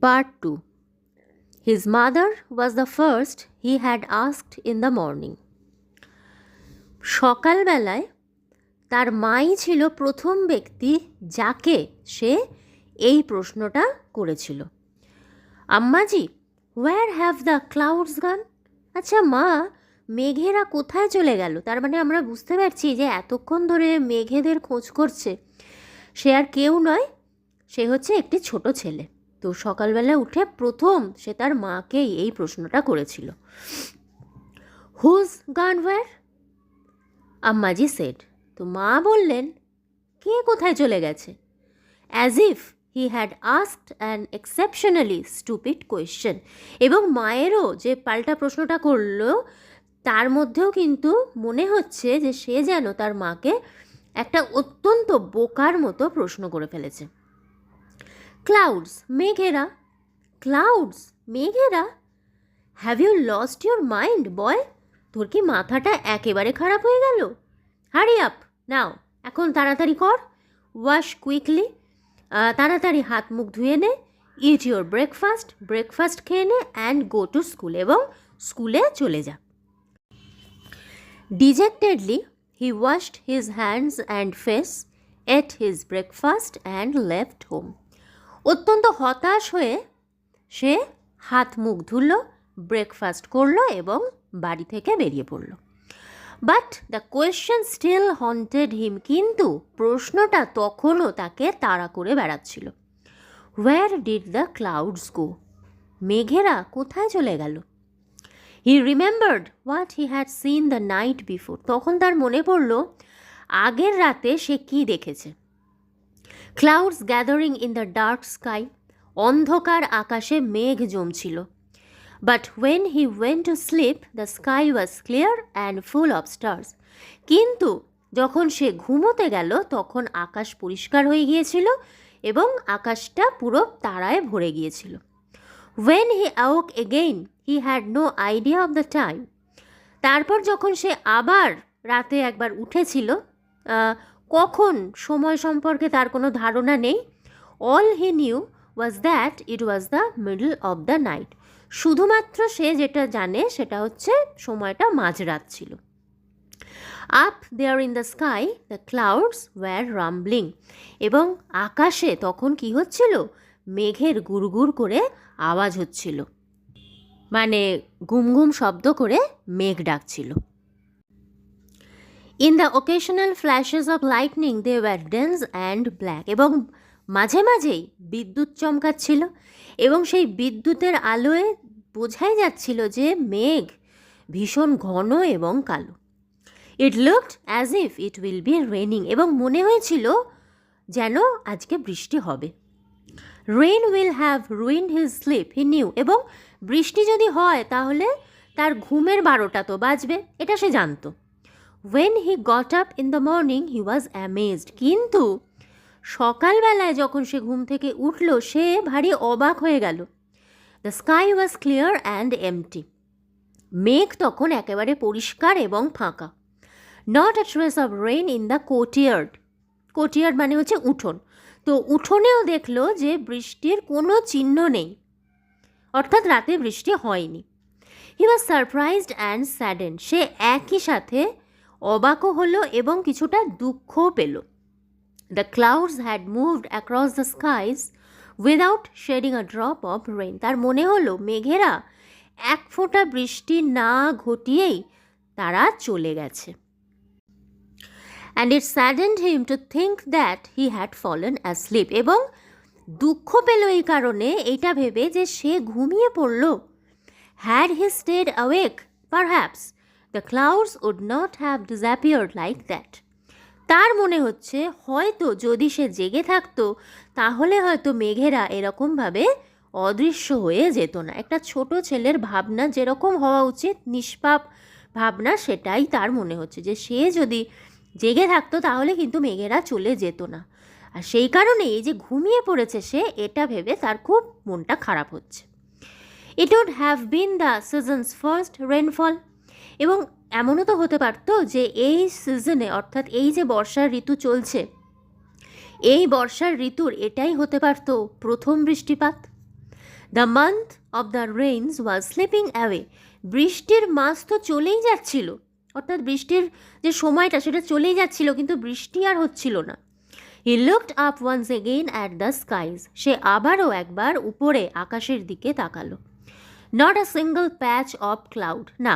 Part 2. His mother was the first he had asked in the morning. সকালবেলায় তার মাই ছিল প্রথম ব্যক্তি যাকে সে এই প্রশ্নটা করেছিল। আম্মাজি, হোয়ার হ্যাভ দ্য ক্লাউডস গান? আচ্ছা মা, মেঘেরা কোথায় চলে গেল? তার মানে আমরা বুঝতে পারছি যে এতক্ষণ ধরে মেঘেদের খোঁজ করছে সে আর কেউ নয়, সে হচ্ছে একটি ছোট ছেলে। তো সকালবেলা উঠে প্রথম সে তার মাকেই এই প্রশ্নটা করেছিল। হুজ গান হোয়ার? আম্মাজি সেড। তো মা বললেন, কে কোথায় চলে গেছে? As if he had asked an exceptionally stupid question. এবং মায়েরও যে পাল্টা প্রশ্নটা করলো তার মধ্যেও কিন্তু মনে হচ্ছে যে সে যেন তার মাকে একটা অত্যন্ত বোকার মতো প্রশ্ন করে ফেলেছে। ক্লাউডস, মেঘেরা। ক্লাউডস, মেঘেরা? Have you lost your mind boy? তোর কি মাথাটা একেবারে খারাপ হয়ে গেল? হারি আপ নাও, এখন তাড়াতাড়ি কর। ওয়াশ কুইকলি, তাড়াতাড়ি হাত মুখ ধুয়ে নে। ইট ইউর ব্রেকফাস্ট, ব্রেকফাস্ট খেয়ে নে। অ্যান্ড গো টু স্কুল, এবং স্কুলে চলে যা। Dejectedly he washed his hands and face, ate his breakfast and left home. অত্যন্ত হতাশ হয়ে সে হাত মুখ ধুলো, ব্রেকফাস্ট করলো এবং বাড়ি থেকে বেরিয়ে পড়ল। But the question still haunted him. কিন্তু প্রশ্নটা তখনও তাকে তাড়া করে বেড়াচ্ছিল। Where did the clouds go? মেঘেরা কোথায় চলে গেল? He remembered what he had seen the night before. তখন তার মনে পড়ল আগের রাতে সে কি দেখেছে। Clouds gathering in the dark sky. অন্ধকার আকাশে মেঘ জমছিল। But when he went to sleep the sky was clear and full of stars. কিন্তু যখন সে ঘুমোতে গেল তখন আকাশ পরিষ্কার হয়ে গিয়েছিল এবং আকাশটা পুরো তারায় ভরে গিয়েছিল। When he awoke again he had no idea of the time. তারপর যখন সে আবার রাতে একবার উঠেছিল, কখন সময় সম্পর্কে তার কোনো ধারণা নেই। All he knew was that it was the middle of the night. শুধুমাত্র সে যেটা জানে সেটা হচ্ছে সময়টা মাঝরাত ছিল। Up there in the sky the clouds were rumbling. এবং আকাশে তখন কি হচ্ছিল? মেঘের গুড়গুড় করে আওয়াজ হচ্ছিল, মানে গুম গুম শব্দ করে মেঘ ডাকছিল। In the occasional flashes of lightning they were dense and black. এবং মাঝে মাঝেই বিদ্যুৎ চমকাচ্ছিল এবং সেই বিদ্যুতের আলোয় বোঝাই যাচ্ছিল যে মেঘ ভীষণ ঘন এবং কালো। It looked as if it will be raining. এবং মনে হয়েছিল যেন আজকে বৃষ্টি হবে। Rain will have ruined his sleep he knew. এবং বৃষ্টি যদি হয় তাহলে তার ঘুমের 12টা তো বাজবে, এটা সে জানতো। When he got up in the morning he was amazed. কিন্তু সকালবেলায় যখন সে ঘুম থেকে উঠল সে ভারী অবাক হয়ে গেল। The sky was clear and empty. মেঘ তখন একেবারে পরিষ্কার এবং ফাঁকা। Not a trace of rain in the courtyard. Courtyard মানে হচ্ছে উঠোন। তো উঠোনেও দেখলো যে বৃষ্টির কোনো চিহ্ন নেই, অর্থাৎ রাতে বৃষ্টি হয়নি। He was surprised and saddened. সে একই সাথে অবাকও হলো এবং কিছুটা দুঃখও পেল। The clouds had moved across the skies without shedding a drop of rain. তার মনে হলো মেঘেরা এক ফোঁটা বৃষ্টি না ঘটিয়েই তারা চলে গেছে। And it saddened him to think that he had fallen asleep. এবং দুঃখ পেল এই কারণে, এইটা ভেবে যে সে ঘুমিয়ে পড়ল। Had he stayed awake perhaps the clouds would not have disappeared like that. তার মনে হচ্ছে হয়তো যদি সে জেগে থাকতো তাহলে হয়তো মেঘেরা এরকমভাবে অদৃশ্য হয়ে যেত না। একটা ছোট ছেলের ভাবনা যেরকম হওয়া উচিত, নিষ্পাপ ভাবনা, সেটাই তার মনে হচ্ছে যে সে যদি জেগে থাকতো তাহলে কিন্তু মেঘেরা চলে যেত না। আর সেই কারণে এই যে ঘুমিয়ে পড়েছে সে, এটা ভেবে তার খুব মনটা খারাপ হচ্ছে। It would have been the season's first rainfall. এবং এমনও তো হতে পারতো যে এই সিজনে, অর্থাৎ এই যে বর্ষার ঋতু চলছে, এই বর্ষার ঋতুর এটাই হতে পারতো প্রথম বৃষ্টিপাত। The month of the rains was sleeping away. বৃষ্টির মাস তো চলেই যাচ্ছিল, অর্থাৎ বৃষ্টির যে সময়টা সেটা চলেই যাচ্ছিল, কিন্তু বৃষ্টি আর হচ্ছিল না। He looked up once again at the skies. সে আবারও একবার উপরে আকাশের দিকে তাকালো। Not a single patch of cloud, না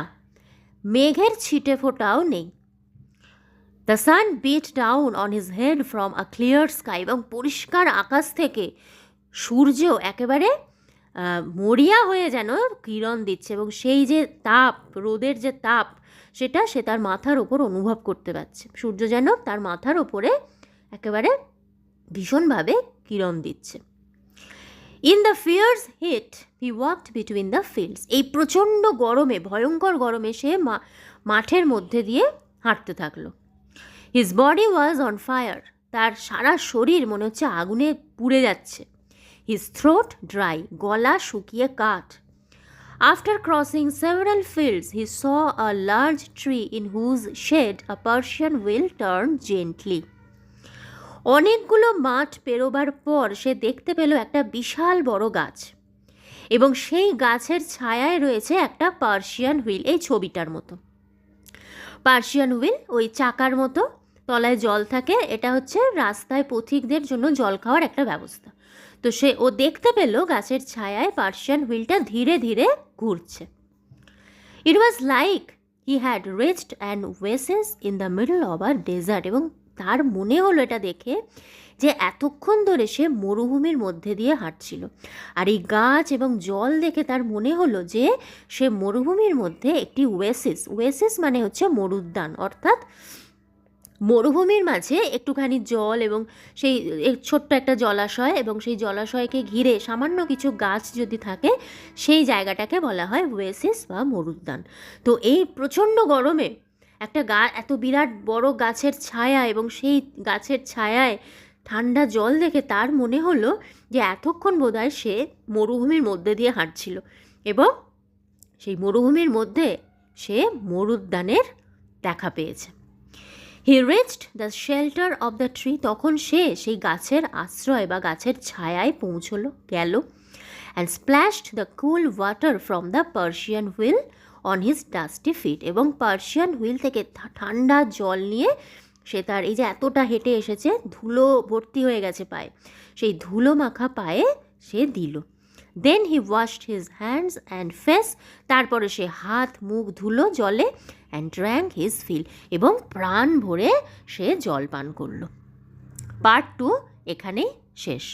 মেঘের ছিটে ফোটাও নেই। The sun beat down on his head from a clear sky. এবং পরিষ্কার আকাশ থেকে সূর্য একেবারে মরিয়া হয়ে যেন কিরণ দিচ্ছে, এবং সেই যে তাপ, রোদের যে তাপ, সেটা সে তার মাথার ওপর অনুভব করতে পারছে। সূর্য যেন তার মাথার ওপরে একেবারে ভীষণভাবে কিরণ দিচ্ছে। In the fierce heat he walked between the fields. এই প্রচণ্ড গরমে, ভয়ঙ্কর গরমে সে মাঠের মধ্যে দিয়ে হাঁটতে থাকলো। His body was on fire. তার সারা শরীর মনে হচ্ছে আগুনে পুড়ে যাচ্ছে। হিজ থ্রোট ড্রাই, গলা শুকিয়ে কাঠ। After crossing several fields he saw a large tree in whose shade a Persian wheel turn gently. অনেকগুলো মাঠ পেরোবার পর সে দেখতে পেল একটা বিশাল বড় গাছ, এবং সেই গাছের ছায়ায় রয়েছে একটা পার্সিয়ান হুইল, এই ছবিটার মতো। পার্সিয়ান হুইল ওই চাকার মতো, তলায় জল থাকে, এটা হচ্ছে রাস্তায় পথিকদের জন্য জল খাওয়ার একটা ব্যবস্থা। তো ও দেখতে পেল গাছের ছায়ায় পার্সিয়ান হুইলটা ধীরে ধীরে ঘুরছে। It was like he had reached an oasis in the middle of a desert. এবং তার মনে হলো এটা দেখে যে এতক্ষণ ধরে সে মরুভূমির মধ্যে দিয়ে হাঁটছিল, আর এই গাছ এবং জল দেখে তার মনে হলো যে সে মরুভূমির মধ্যে একটি ওয়েসিস, ওয়েসিস মানে হচ্ছে মরুদ্যান, অর্থাৎ মরুভূমির মাঝে একটুখানি জল এবং সেই ছোট্ট একটা জলাশয়, এবং সেই জলাশয়কে ঘিরে সামান্য কিছু গাছ যদি থাকে, সেই জায়গাটাকে বলা হয় ওয়েসিস বা মরুদ্যান। তো এই প্রচণ্ড গরমে একটা এত বিরাট বড় গাছের ছায়া, এবং সেই গাছের ছায়ায় ঠান্ডা জল দেখে তার মনে হলো যে এতক্ষণ বোধহয় সে মরুভূমির মধ্যে দিয়ে হাঁটছিল, এবং সেই মরুভূমির মধ্যে সে মরুদ্যানের দেখা পেয়েছে। He reached the shelter of the tree. তখন সে সেই গাছের আশ্রয় বা গাছের ছায়ায় গেল। And splashed the cool water from the Persian wheel on his dusty feet. এবং পার্সিয়ান হুইল থেকে ঠান্ডা জল নিয়ে সে তার এই যে এতটা হেঁটে এসেছে, ধুলো ভর্তি হয়ে গেছে পায়ে, সেই ধুলো মাখা পায়ে সে দিল। Then he washed his hands and face. তারপরে সে হাত মুখ ধুলো জলে। And drank his fill. এবং প্রাণ ভরে সে জল পান করল। পার্ট 2 এখানেই শেষ।